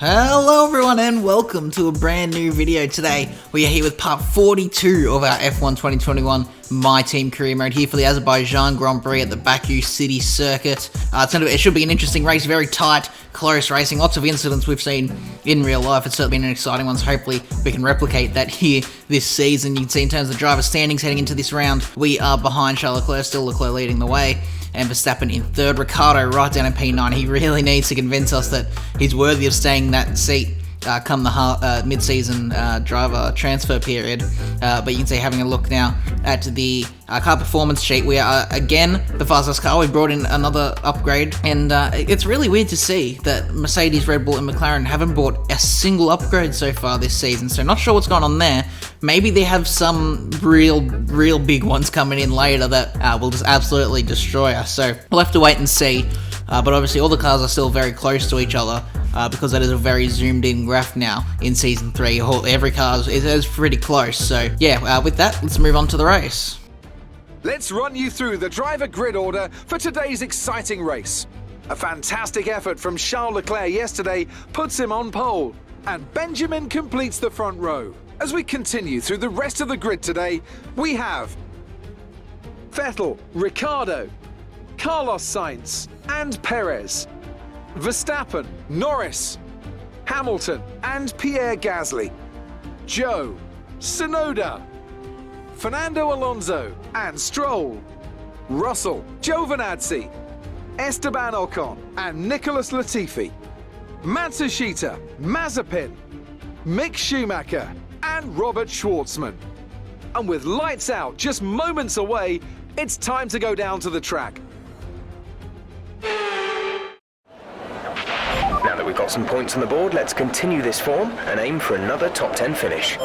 Hello everyone and welcome to a brand new video. Today we are here with part 42 of our F1 2021 MyTeam career mode here for the Azerbaijan Grand Prix at the Baku City Circuit. It should be an interesting race, very tight, close racing, lots of incidents we've seen in real life. It's certainly been an exciting one, so hopefully we can replicate that here this season. You can see in terms of the driver standings heading into this round, we are behind Charles Leclerc, still Leclerc leading the way, and Verstappen in third. Ricciardo right down in P9. He really needs to convince us that he's worthy of staying in that seat come the mid-season driver transfer period. But you can see, having a look now at the car performance sheet, we are again the fastest car. We brought in another upgrade, and it's really weird to see that Mercedes, Red Bull and McLaren haven't brought a single upgrade so far this season, so not sure what's going on there. Maybe they have some real big ones coming in later that will just absolutely destroy us, so we'll have to wait and see. But obviously all the cars are still very close to each other, because that is a very zoomed in graph now in Season 3. Every car is pretty close, so yeah, with that, let's move on to the race. Let's run you through the driver grid order for today's exciting race. A fantastic effort from Charles Leclerc yesterday puts him on pole, and Benjamin completes the front row. As we continue through the rest of the grid today, we have Vettel, Ricciardo, Carlos Sainz and Perez, Verstappen, Norris, Hamilton and Pierre Gasly, Joe, Tsunoda, Fernando Alonso and Stroll, Russell, Giovinazzi, Esteban Ocon and Nicholas Latifi, Matsushita, Mazepin, Mick Schumacher and Robert Schwartzman. And with lights out just moments away, it's time to go down to the track. Now that we've got some points on the board, let's continue this form and aim for another top 10 finish.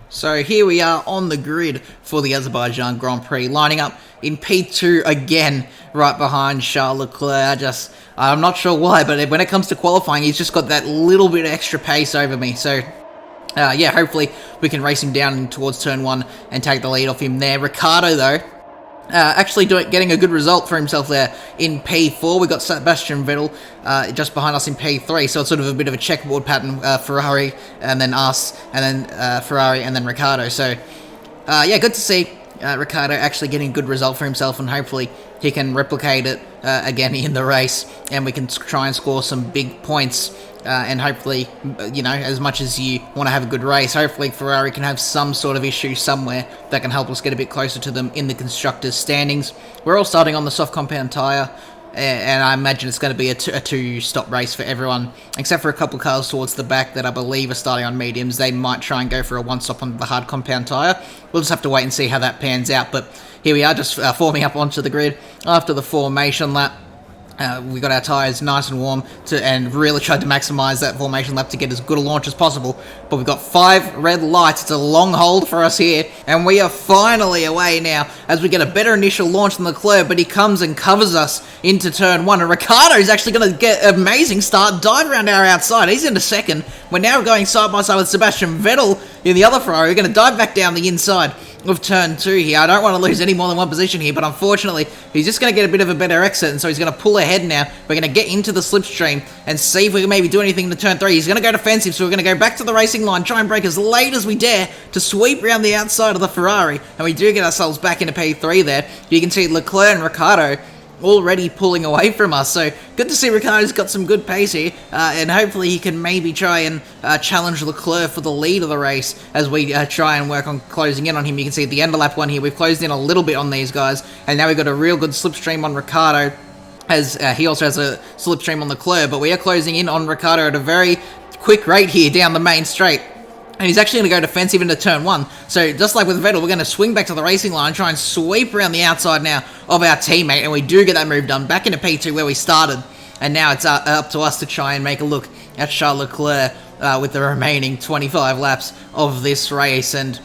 So here we are on the grid for the Azerbaijan Grand Prix, lining up in P2 again, right behind Charles Leclerc. I'm not sure why, but when it comes to qualifying, he's just got that little bit of extra pace over me. So yeah, hopefully we can race him down towards turn 1 and take the lead off him there. Ricciardo, though, actually getting a good result for himself there in P4. We got Sebastian Vettel just behind us in P3, so it's sort of a bit of a checkerboard pattern. Ferrari, and then us, and then Ferrari, and then Ricciardo. So yeah, good to see Ricciardo actually getting a good result for himself, and hopefully he can replicate it again in the race, and we can try and score some big points. And hopefully, you know, as much as you want to have a good race, hopefully Ferrari can have some sort of issue somewhere that can help us get a bit closer to them in the constructors' standings. We're all starting on the soft compound tyre, and I imagine it's going to be a two-stop race for everyone, except for a couple of cars towards the back that I believe are starting on mediums. They might try and go for a one-stop on the hard compound tyre. We'll just have to wait and see how that pans out, but here we are, just forming up onto the grid after the formation lap. We got our tyres nice and warm and really tried to maximise that formation lap to get as good a launch as possible. But we've got 5 red lights. It's a long hold for us here, and we are finally away now as we get a better initial launch than Leclerc, but he comes and covers us into turn 1. And Ricciardo is actually going to get an amazing start, dive around our outside. He's into second. We're now going side by side with Sebastian Vettel in the other Ferrari. We're going to dive back down the inside of turn 2 here. I don't want to lose any more than one position here, but unfortunately he's just going to get a bit of a better exit, and so he's going to pull ahead now. We're going to get into the slipstream and see if we can maybe do anything to turn 3. He's going to go defensive, so we're going to go back to the racing line, try and break as late as we dare to sweep around the outside of the Ferrari, and we do get ourselves back into P3 there. You can see Leclerc and Ricciardo already pulling away from us, so good to see Ricciardo's got some good pace here, and hopefully he can maybe try and challenge Leclerc for the lead of the race as we try and work on closing in on him. You can see at the end of lap 1 here, we've closed in a little bit on these guys, and now we've got a real good slipstream on Ricciardo, as he also has a slipstream on Leclerc, but we are closing in on Ricciardo at a very quick rate here down the main straight. And he's actually going to go defensive into turn 1. So just like with Vettel, we're going to swing back to the racing line, try and sweep around the outside now of our teammate, and we do get that move done back into P2 where we started. And now it's up to us to try and make a look at Charles Leclerc with the remaining 25 laps of this race. And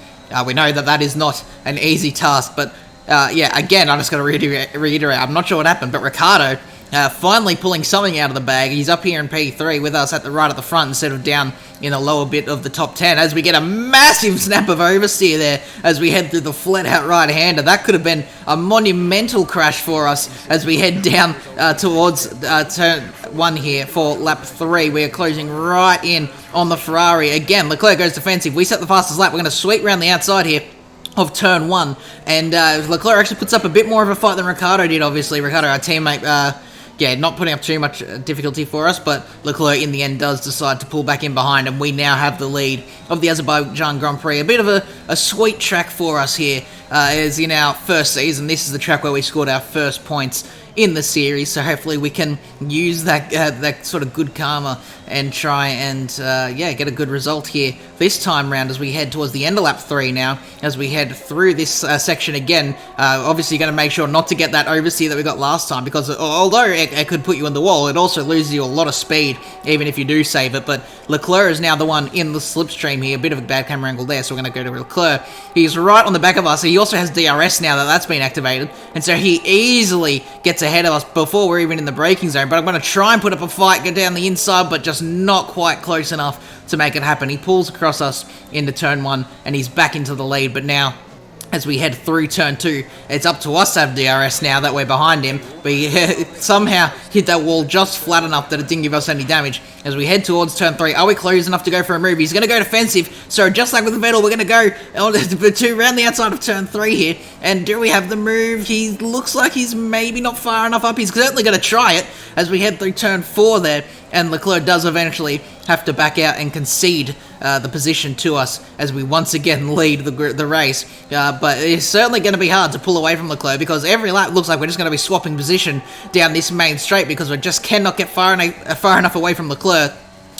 we know that that is not an easy task, but yeah, again, I'm just going to reiterate, I'm not sure what happened, but Ricciardo finally pulling something out of the bag. He's up here in P3 with us right at the front instead of down in the lower bit of the top 10, as we get a massive snap of oversteer there as we head through the flat-out right-hander. That could have been a monumental crash for us as we head down towards 1 here for lap 3. We are closing right in on the Ferrari. Again, Leclerc goes defensive. We set the fastest lap. We're going to sweep around the outside here of turn 1. And Leclerc actually puts up a bit more of a fight than Ricciardo did, obviously. Ricciardo, our teammate, yeah, not putting up too much difficulty for us, but Leclerc in the end does decide to pull back in behind, and we now have the lead of the Azerbaijan Grand Prix. A bit of a sweet track for us here, as in our first season. This is the track where we scored our first points in the series, so hopefully we can use that sort of good karma and try and yeah, get a good result here this time round as we head towards the end of lap 3 now, as we head through this section again. Obviously going to make sure not to get that oversteer that we got last time, because although it could put you in the wall, it also loses you a lot of speed even if you do save it. But Leclerc is now the one in the slipstream here. A bit of a bad camera angle there, so we're going to go to Leclerc. He's right on the back of us. He also has DRS now that's been activated, and so he easily gets ahead of us before we're even in the braking zone. But I'm going to try and put up a fight, go down the inside, but just not quite close enough to make it happen. He pulls across us into turn 1, and he's back into the lead. But now, as we head through turn 2, it's up to us to have DRS now that we're behind him. But he somehow hit that wall just flat enough that it didn't give us any damage. As we head towards turn 3, are we close enough to go for a move? He's going to go defensive, so just like with Vettel, we're going to go around the outside of turn 3 here. And do we have the move? He looks like he's maybe not far enough up. He's certainly going to try it as we head through turn 4 there. And Leclerc does eventually have to back out and concede the position to us as we once again lead the race. But it's certainly going to be hard to pull away from Leclerc, because every lap looks like we're just going to be swapping position down this main straight, because we just cannot get far enough away from Leclerc.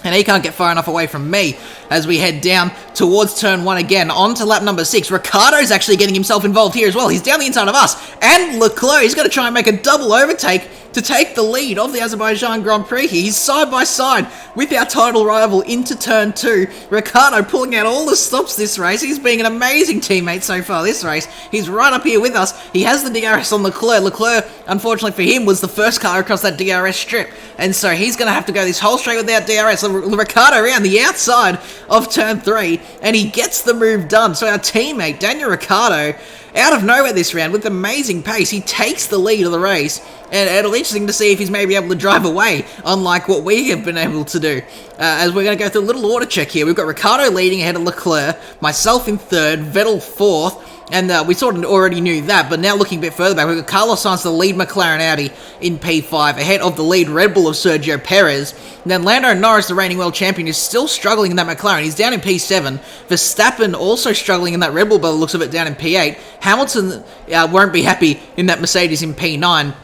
And he can't get far enough away from me as we head down towards turn 1 again, on to lap number 6. Ricciardo's actually getting himself involved here as well. He's down the inside of us, and Leclerc is going to try and make a double overtake to take the lead of the Azerbaijan Grand Prix here. He's side by side with our title rival into turn 2. Ricciardo pulling out all the stops this race. He's being an amazing teammate so far this race. He's right up here with us. He has the DRS on Leclerc. Leclerc, unfortunately for him, was the first car across that DRS strip, and so he's going to have to go this whole straight without DRS. Ricciardo around the outside of turn 3, and he gets the move done. So our teammate, Daniel Ricciardo, out of nowhere this round, with amazing pace, he takes the lead of the race, and it'll be interesting to see if he's maybe able to drive away, unlike what we have been able to do. As we're going to go through a little order check here, we've got Ricciardo leading ahead of Leclerc, myself in 3rd, Vettel 4th, and we sort of already knew that, but now looking a bit further back, we've got Carlos Sainz, the lead McLaren Audi, in P5, ahead of the lead Red Bull of Sergio Perez. And then Lando Norris, the reigning world champion, is still struggling in that McLaren. He's down in P7. Verstappen also struggling in that Red Bull, by the looks of it, down in P8. Hamilton won't be happy in that Mercedes in P9.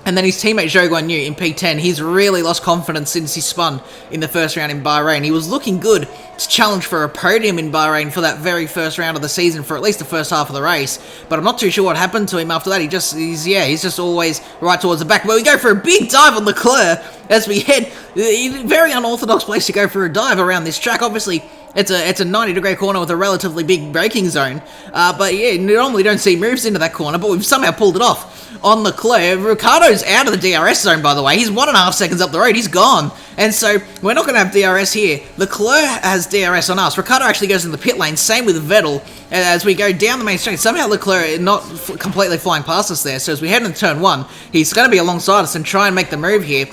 And then his teammate Zhou Guanyu in P10, he's really lost confidence since he spun in the first round in Bahrain. He was looking good to challenge for a podium in Bahrain for that very first round of the season, for at least the first half of the race. But I'm not too sure what happened to him after that. He's just always right towards the back. But we go for a big dive on Leclerc as we head, very unorthodox place to go for a dive around this track. Obviously, it's a 90-degree corner with a relatively big braking zone. But yeah, normally don't see moves into that corner, but we've somehow pulled it off on Leclerc. Ricciardo's out of the DRS zone, by the way. He's 1.5 seconds up the road. He's gone. And so we're not going to have DRS here. Leclerc has DRS on us. Ricciardo actually goes in the pit lane. Same with Vettel. As we go down the main straight, somehow Leclerc not completely flying past us there. So as we head into turn 1, he's going to be alongside us and try and make the move here.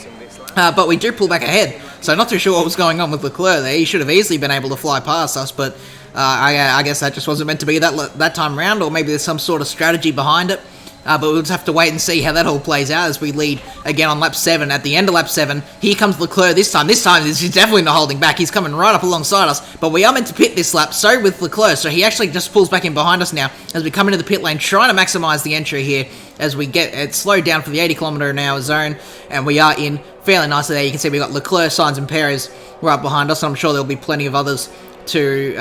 But we do pull back ahead. So not too sure what was going on with Leclerc there. He should have easily been able to fly past us, but I guess that just wasn't meant to be that time round, or maybe there's some sort of strategy behind it. But we'll just have to wait and see how that all plays out as we lead again on lap 7. At the end of lap 7, here comes Leclerc this time. This time, he's definitely not holding back. He's coming right up alongside us. But we are meant to pit this lap, so with Leclerc. So he actually just pulls back in behind us now as we come into the pit lane, trying to maximise the entry here as we get it slowed down for the 80km/h zone. And we are in fairly nicely there. You can see we've got Leclerc, Sainz and Perez right behind us. And I'm sure there'll be plenty of others to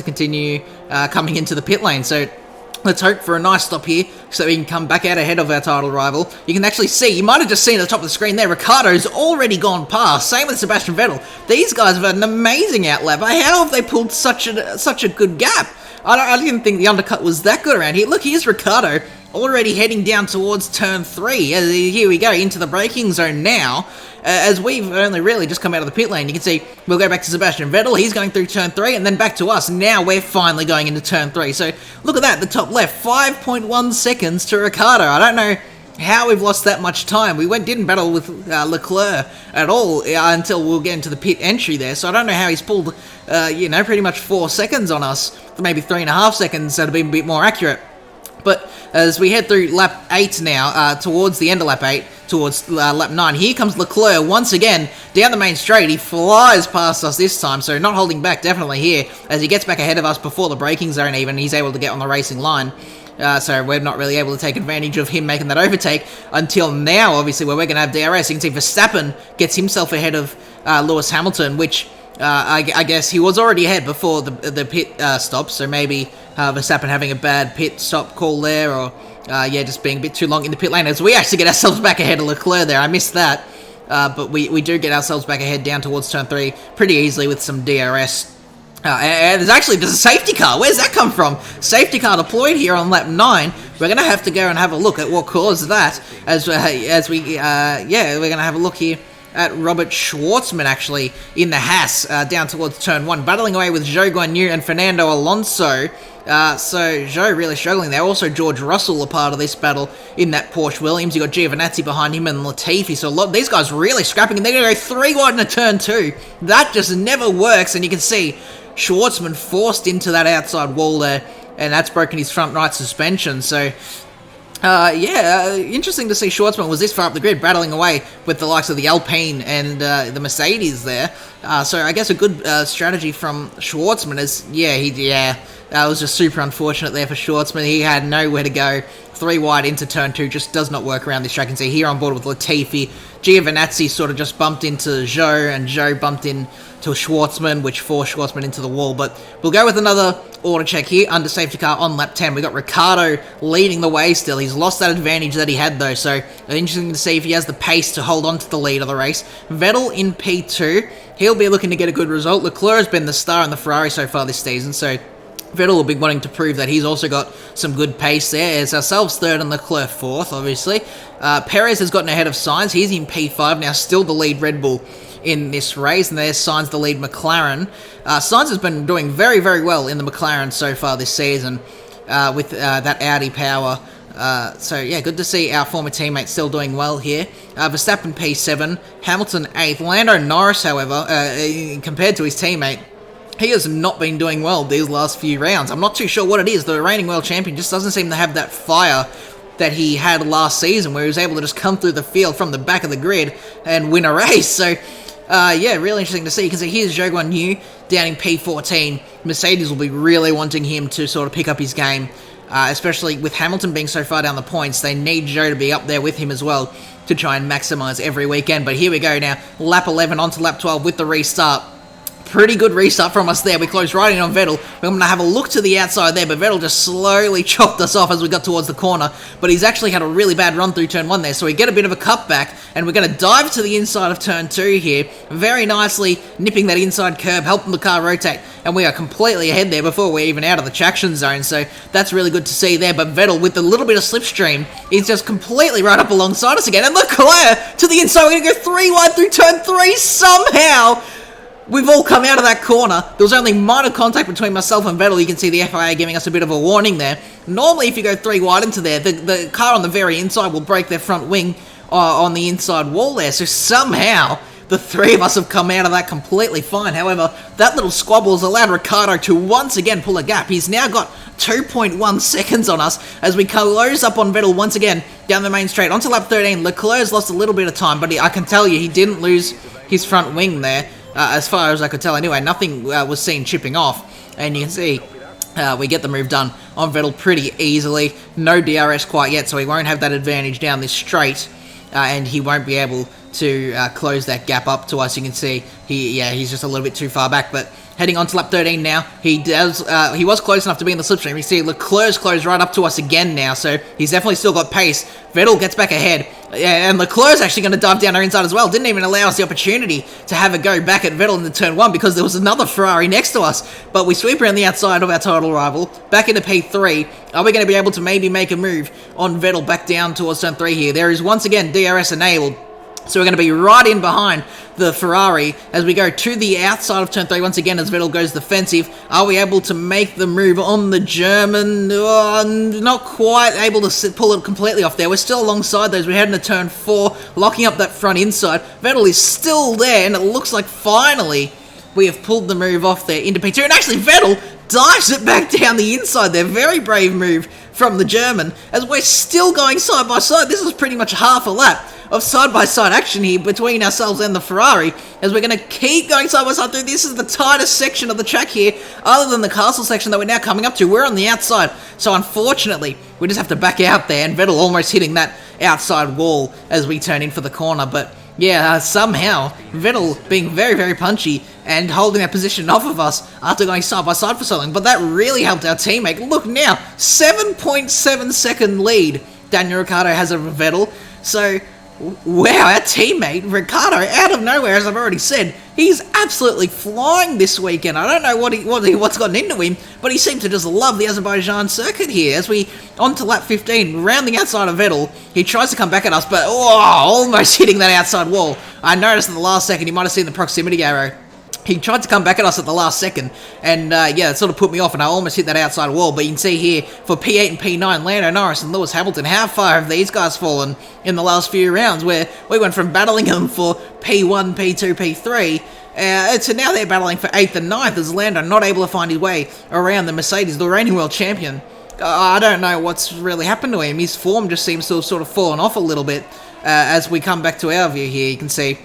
continue coming into the pit lane. So let's hope for a nice stop here so that we can come back out ahead of our title rival. You can actually see, you might have just seen at the top of the screen there, Ricciardo's already gone past. Same with Sebastian Vettel. These guys have had an amazing outlap. How have they pulled such a good gap? I didn't think the undercut was that good around here. Look, here's Ricciardo already heading down towards turn 3. Here we go, into the braking zone now. As we've only really just come out of the pit lane, you can see we'll go back to Sebastian Vettel. He's going through turn 3 and then back to us. Now we're finally going into turn 3. So look at that, the top left, 5.1 seconds to Ricciardo. I don't know how we've lost that much time. We didn't battle with Leclerc at all until we'll get into the pit entry there. So I don't know how he's pulled, pretty much 4 seconds on us, maybe 3.5 seconds, so to be a bit more accurate. But as we head through lap 8 now, towards the end of lap 8, towards lap 9, here comes Leclerc once again down the main straight. He flies past us this time, so not holding back definitely here. As he gets back ahead of us before the braking zone even, he's able to get on the racing line. So we're not really able to take advantage of him making that overtake until now, obviously, where we're going to have DRS. You can see Verstappen gets himself ahead of Lewis Hamilton, which I guess he was already ahead before the pit stop, so maybe Verstappen having a bad pit stop call there, or just being a bit too long in the pit lane, as we actually get ourselves back ahead of Leclerc there. I missed that, but we do get ourselves back ahead down towards turn 3 pretty easily with some DRS. And there's a safety car. Where's that come from? Safety car deployed here on lap 9. We're going to have to go and have a look at what caused that. We're going to have a look here at Robert Schwartzman, actually, in the Haas, down towards turn 1, battling away with Zhou Guanyu and Fernando Alonso. So Zhou really struggling there. Also, George Russell a part of this battle in that Porsche Williams. You got Giovinazzi behind him and Latifi. So these guys really scrapping, and they're going to go 3 wide in a turn 2. That just never works, and you can see Schwartzman forced into that outside wall there, and that's broken his front right suspension. So, interesting to see Schwartzman was this far up the grid, battling away with the likes of the Alpine and the Mercedes there. So I guess a good strategy from Schwartzman is, that was just super unfortunate there for Schwartzman. He had nowhere to go. 3 wide into turn 2 just does not work around this track. You can see here on board with Latifi. Giovinazzi sort of just bumped into Zhou, and Zhou bumped into Schwartzman, which forced Schwartzman into the wall. But we'll go with another auto check here under safety car on lap 10. We got Ricciardo leading the way still. He's lost that advantage that he had though, so interesting to see if he has the pace to hold on to the lead of the race. Vettel in P2. He'll be looking to get a good result. Leclerc has been the star in the Ferrari so far this season, so Vettel will be wanting to prove that he's also got some good pace there. It's ourselves 3rd and Leclerc 4th, obviously. Perez has gotten ahead of Sainz. He's in P5 now, still the lead Red Bull in this race, and there's Sainz, the lead McLaren. Sainz has been doing very, very well in the McLaren so far this season with that Audi power. Good to see our former teammate still doing well here. Verstappen P7, Hamilton 8th. Lando Norris, however, compared to his teammate, he has not been doing well these last few rounds. I'm not too sure what it is. The reigning world champion just doesn't seem to have that fire that he had last season, where he was able to just come through the field from the back of the grid and win a race. So, really interesting to see, because here's Zhou Guanyu down in P14. Mercedes will be really wanting him to sort of pick up his game, especially with Hamilton being so far down the points. They need Zhou to be up there with him as well to try and maximise every weekend. But here we go now, lap 11 onto lap 12 with the restart. Pretty good restart from us there. We closed right in on Vettel. We're going to have a look to the outside there, but Vettel just slowly chopped us off as we got towards the corner. But he's actually had a really bad run through turn 1 there, so we get a bit of a cutback, and we're going to dive to the inside of turn 2 here. Very nicely nipping that inside curb, helping the car rotate, and we are completely ahead there before we're even out of the traction zone. So that's really good to see there. But Vettel, with a little bit of slipstream, is just completely right up alongside us again. And Leclerc to the inside. We're going to go 3 wide through turn 3 somehow. We've all come out of that corner. There was only minor contact between myself and Vettel. You can see the FIA giving us a bit of a warning there. Normally, if you go 3 wide into there, the car on the very inside will break their front wing on the inside wall there. So somehow, the 3 of us have come out of that completely fine. However, that little squabble has allowed Ricciardo to once again pull a gap. He's now got 2.1 seconds on us as we close up on Vettel once again down the main straight. Onto lap 13, Leclerc's lost a little bit of time, but I can tell you he didn't lose his front wing there. As far as I could tell anyway, nothing was seen chipping off, and you can see we get the move done on Vettel pretty easily. No DRS quite yet, so he won't have that advantage down this straight, and he won't be able to close that gap up to us. You can see he's just a little bit too far back, but heading on to lap 13 now, he was close enough to be in the slipstream. You see Leclerc's closed right up to us again now, so he's definitely still got pace. Vettel gets back ahead, and Leclerc's actually going to dive down our inside as well. Didn't even allow us the opportunity to have a go back at Vettel in the turn 1 because there was another Ferrari next to us. But we sweep around the outside of our title rival, back into P3. Are we going to be able to maybe make a move on Vettel back down towards turn 3 here? There is once again DRS enabled. So we're going to be right in behind the Ferrari as we go to the outside of turn 3 once again as Vettel goes defensive. Are we able to make the move on the German? Not quite able to pull it completely off there. We're still alongside those. We're heading to turn 4, locking up that front inside. Vettel is still there, and it looks like finally we have pulled the move off there into P2. And actually, Vettel dives it back down the inside there. Very brave move from the German as we're still going side by side. This is pretty much half a lap of side-by-side action here between ourselves and the Ferrari, as we're going to keep going side-by-side through. This is the tightest section of the track here, other than the castle section that we're now coming up to. We're on the outside, so unfortunately, we just have to back out there, and Vettel almost hitting that outside wall as we turn in for the corner, but yeah, somehow, Vettel being very, very punchy and holding that position off of us after going side-by-side for so long, but that really helped our teammate. Look now, 7.7 second lead Daniel Ricciardo has over Vettel, so wow, our teammate, Ricciardo, out of nowhere, as I've already said, he's absolutely flying this weekend. I don't know what's gotten into him, but he seems to just love the Azerbaijan circuit here. As we, on to lap 15, rounding outside of Vettel, he tries to come back at us, but almost hitting that outside wall. I noticed in the last second, you might have seen the proximity arrow. He tried to come back at us at the last second, and yeah, it sort of put me off, and I almost hit that outside wall. But you can see here, for P8 and P9, Lando Norris and Lewis Hamilton, how far have these guys fallen in the last few rounds, where we went from battling them for P1, P2, P3, to now they're battling for 8th and 9th, as Lando not able to find his way around the Mercedes, the reigning world champion. I don't know what's really happened to him. His form just seems to have sort of fallen off a little bit. As we come back to our view here, you can see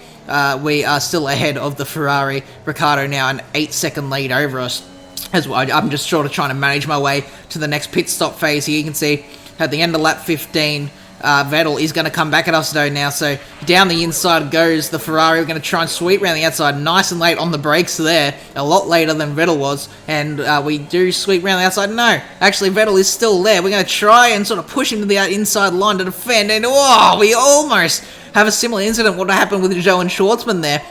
we are still ahead of the Ferrari. Ricciardo now an 8-second lead over us. As well, I'm just sort of trying to manage my way to the next pit stop phase here. You can see at the end of lap 15, Vettel is going to come back at us though now. So down the inside goes the Ferrari. We're going to try and sweep around the outside nice and late on the brakes there. A lot later than Vettel was. And we do sweep around the outside. No, actually Vettel is still there. We're going to try and sort of push him to the inside line to defend. And we almost have a similar incident what happened with Joe and Schwartzman there.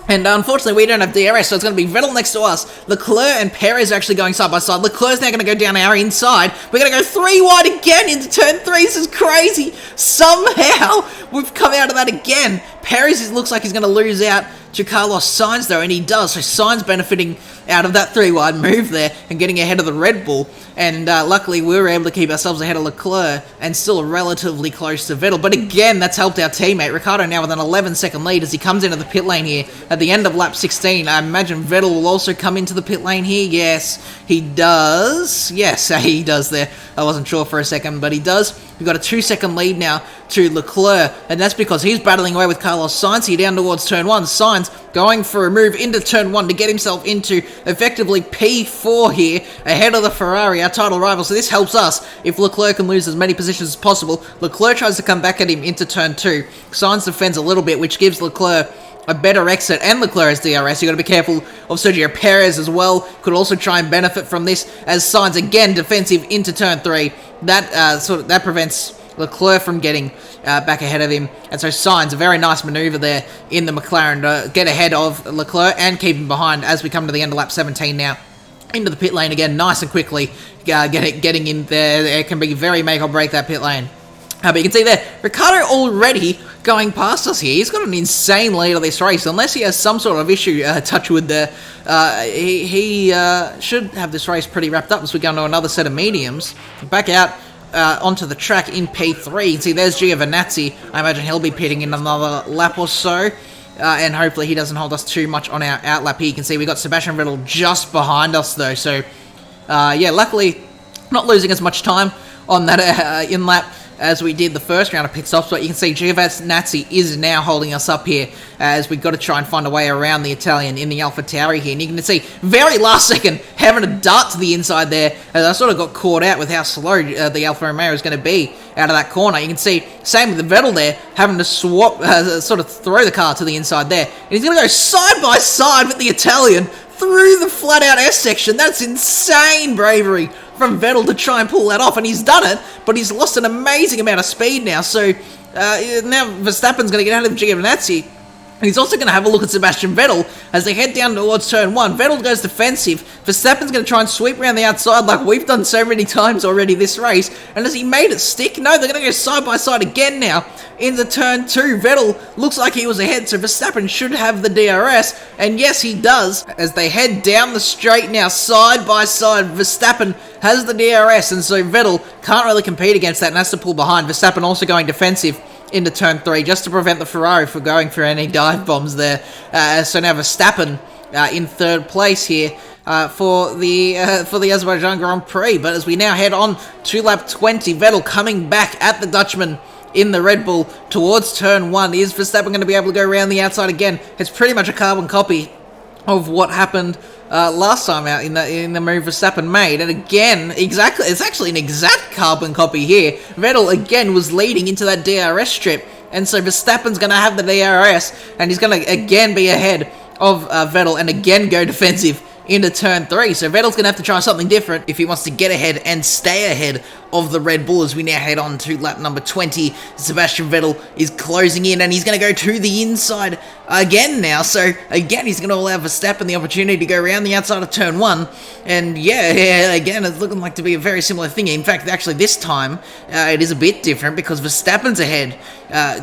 And unfortunately, we don't have DRS, so it's going to be Vettel next to us. Leclerc and Perez are actually going side by side. Leclerc's now going to go down our inside. We're going to go 3 wide again into turn 3. This is crazy. Somehow, we've come out of that again. Perez looks like he's going to lose out to Carlos Sainz, though, and he does. So Sainz benefiting out of that 3 wide move there and getting ahead of the Red Bull. And luckily, we were able to keep ourselves ahead of Leclerc and still relatively close to Vettel. But again, that's helped our teammate. Ricciardo now with an 11-second lead as he comes into the pit lane here at the end of lap 16. I imagine Vettel will also come into the pit lane here. Yes, he does. Yes, he does there. I wasn't sure for a second, but he does. We've got a 2-second lead now to Leclerc, and that's because he's battling away with Carlos Sainz here down towards turn 1. Sainz going for a move into turn 1 to get himself into effectively P4 here ahead of the Ferrari, our title rival. So this helps us if Leclerc can lose as many positions as possible. Leclerc tries to come back at him into turn 2. Sainz defends a little bit, which gives Leclerc a better exit, and Leclerc has DRS. You've got to be careful of Sergio Perez as well. Could also try and benefit from this as Sainz again defensive into turn 3. That prevents Leclerc from getting back ahead of him, and so Sainz, a very nice maneuver there in the McLaren to get ahead of Leclerc and keep him behind as we come to the end of lap 17 now. Into the pit lane again, nice and quickly, getting in there. It can be very make or break that pit lane. But you can see there, Ricciardo already going past us here. He's got an insane lead of this race. Unless he has some sort of issue, touch wood there, he should have this race pretty wrapped up as we go into another set of mediums. Back out onto the track in P3. You can see there's Giovinazzi. I imagine he'll be pitting in another lap or so. And hopefully he doesn't hold us too much on our outlap here. You can see we got Sebastian Vettel just behind us though. So, yeah, luckily not losing as much time on that in-lap as we did the first round of pit stops, but you can see Giovinazzi is now holding us up here as we've got to try and find a way around the Italian in the AlphaTauri here. And you can see, very last second, having a dart to the inside there, as I sort of got caught out with how slow the Alfa Romeo is going to be out of that corner. You can see, same with the Vettel there, having to swap, sort of throw the car to the inside there. And he's going to go side by side with the Italian through the flat-out S section. That's insane bravery from Vettel to try and pull that off, and he's done it, but he's lost an amazing amount of speed now. So now Verstappen's going to get out of Giovinazzi He's also going to have a look at Sebastian Vettel as they head down towards turn 1. Vettel goes defensive. Verstappen's going to try and sweep around the outside like we've done so many times already this race. And has he made it stick? No, they're going to go side by side again now into turn 2. Vettel looks like he was ahead, so Verstappen should have the DRS. And yes, he does. As they head down the straight now, side by side, Verstappen has the DRS. And so Vettel can't really compete against that and has to pull behind. Verstappen also going defensive into turn 3 just to prevent the Ferrari from going for any dive bombs there. So now Verstappen in third place here for the Azerbaijan Grand Prix. But as we now head on to lap 20, Vettel coming back at the Dutchman in the Red Bull towards turn 1. Is Verstappen going to be able to go around the outside again? It's pretty much a carbon copy of what happened last time out in the move Verstappen made. And again, exactly, it's actually an exact carbon copy here. Vettel again was leading into that DRS strip, and so Verstappen's going to have the DRS, and he's going to again be ahead of Vettel and again go defensive into turn 3. So Vettel's going to have to try something different if he wants to get ahead and stay ahead of the Red Bull as we now head on to lap number 20. Sebastian Vettel is closing in and he's going to go to the inside again now. So again, he's going to allow Verstappen the opportunity to go around the outside of turn 1. And yeah, again, it's looking like to be a very similar thing. In fact, actually this time, it is a bit different because Verstappen's ahead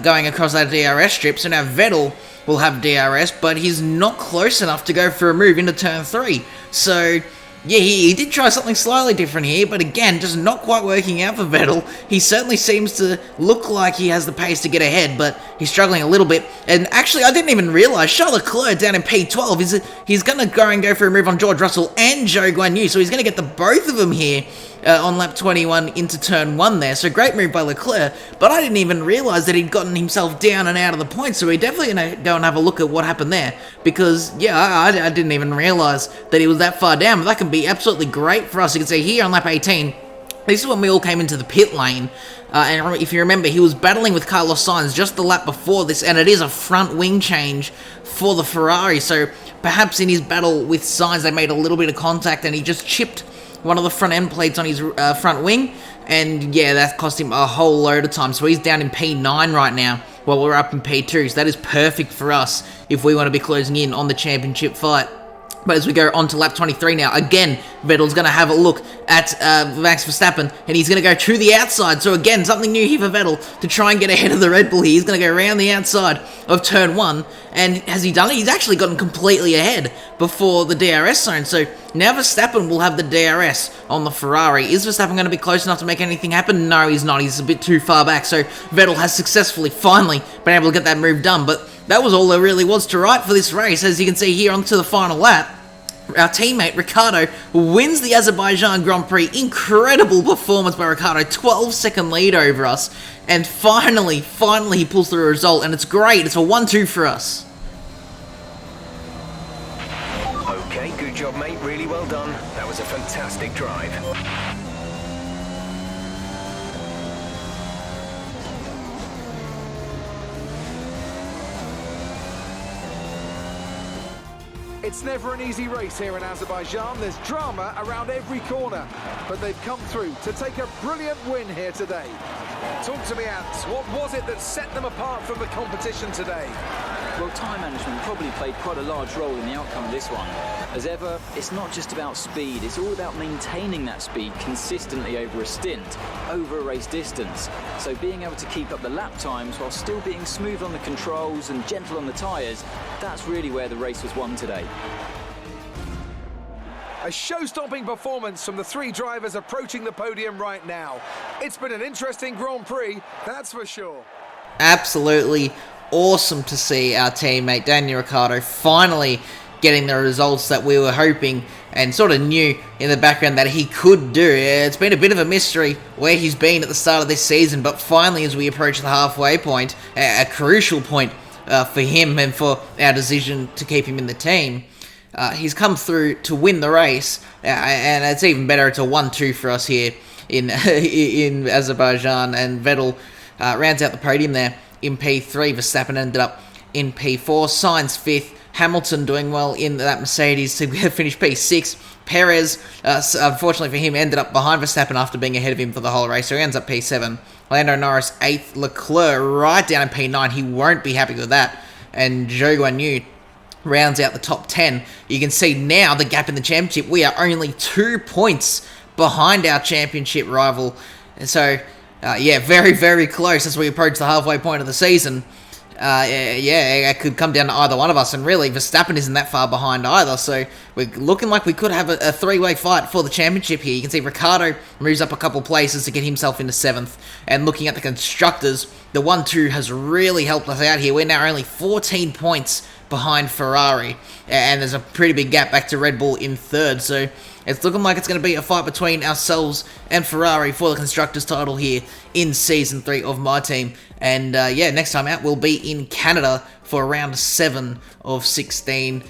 going across that DRS strip. So now Vettel will have DRS, but he's not close enough to go for a move into turn 3. So yeah, he did try something slightly different here, but again, just not quite working out for Vettel. He certainly seems to look like he has the pace to get ahead, but he's struggling a little bit. And actually, I didn't even realise Charles Leclerc down in P12 he's going to go for a move on George Russell and Zhou Guanyu, so he's going to get the both of them here on lap 21 into turn 1 there. So great move by Leclerc, but I didn't even realise that he'd gotten himself down and out of the points, so we're definitely going to go and have a look at what happened there, because yeah, I didn't even realise that he was that far down. But that can be absolutely great for us. You can see here on lap 18, this is when we all came into the pit lane, and if you remember, he was battling with Carlos Sainz just the lap before this, and it is a front wing change for the Ferrari, so perhaps in his battle with Sainz they made a little bit of contact and he just chipped one of the front end plates on his front wing, and yeah, that cost him a whole load of time. So he's down in P9 right now while we're up in P2, so that is perfect for us if we want to be closing in on the championship fight. But as we go on to lap 23 now, again, Vettel's going to have a look at Max Verstappen, and he's going to go to the outside. So again, something new here for Vettel to try and get ahead of the Red Bull here. He's going to go around the outside of turn 1, and has he done it? He's actually gotten completely ahead before the DRS zone. So now Verstappen will have the DRS on the Ferrari. Is Verstappen going to be close enough to make anything happen? No, he's not. He's a bit too far back. So Vettel has successfully, finally, been able to get that move done. But that was all there really was to write for this race. As you can see here onto the final lap, our teammate Ricciardo wins the Azerbaijan Grand Prix. Incredible performance by Ricciardo, 12-second lead over us, and finally he pulls through a result, and it's great. It's a 1-2 for us. Okay, good job, mate. Really well done. That was a fantastic drive. It's never an easy race here in Azerbaijan. There's drama around every corner, but they've come through to take a brilliant win here today. Talk to me, Ants. What was it that set them apart from the competition today? Well, time management probably played quite a large role in the outcome of this one. As ever, it's not just about speed, it's all about maintaining that speed consistently over a stint, over a race distance. So being able to keep up the lap times while still being smooth on the controls and gentle on the tyres, that's really where the race was won today. A show-stopping performance from the three drivers approaching the podium right now. It's been an interesting Grand Prix, that's for sure. Absolutely awesome to see our teammate Daniel Ricciardo finally getting the results that we were hoping and sort of knew in the background that he could do. It's been a bit of a mystery where he's been at the start of this season, but finally as we approach the halfway point, a crucial point for him and for our decision to keep him in the team, he's come through to win the race, and it's even better. It's a 1-2 for us here in Azerbaijan, and Vettel rounds out the podium there in P3. Verstappen ended up in P4. Sainz 5th. Hamilton doing well in that Mercedes to finish P6. Perez, unfortunately for him, ended up behind Verstappen after being ahead of him for the whole race, so he ends up P7. Lando Norris 8th. Leclerc right down in P9. He won't be happy with that. and Zhou Guanyu rounds out the top 10. You can see now the gap in the championship. We are only 2 points behind our championship rival. And so, yeah, very, very close as we approach the halfway point of the season. Yeah, it could come down to either one of us, and really, Verstappen isn't that far behind either, so we're looking like we could have a three-way fight for the championship here. You can see Ricciardo moves up a couple places to get himself into 7th, and looking at the constructors, the 1-2 has really helped us out here. We're now only 14 points behind Ferrari, and there's a pretty big gap back to Red Bull in 3rd, so it's looking like it's going to be a fight between ourselves and Ferrari for the Constructors title here in Season 3 of MyTeam. And yeah, next time out we'll be in Canada for round 7 of 16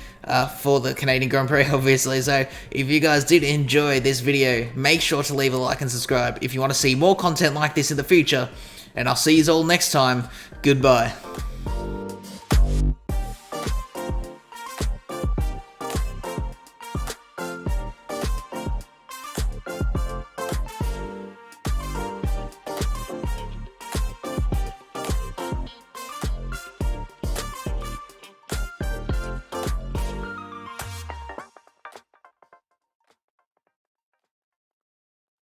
for the Canadian Grand Prix, obviously. So if you guys did enjoy this video, make sure to leave a like and subscribe if you want to see more content like this in the future. And I'll see you all next time. Goodbye.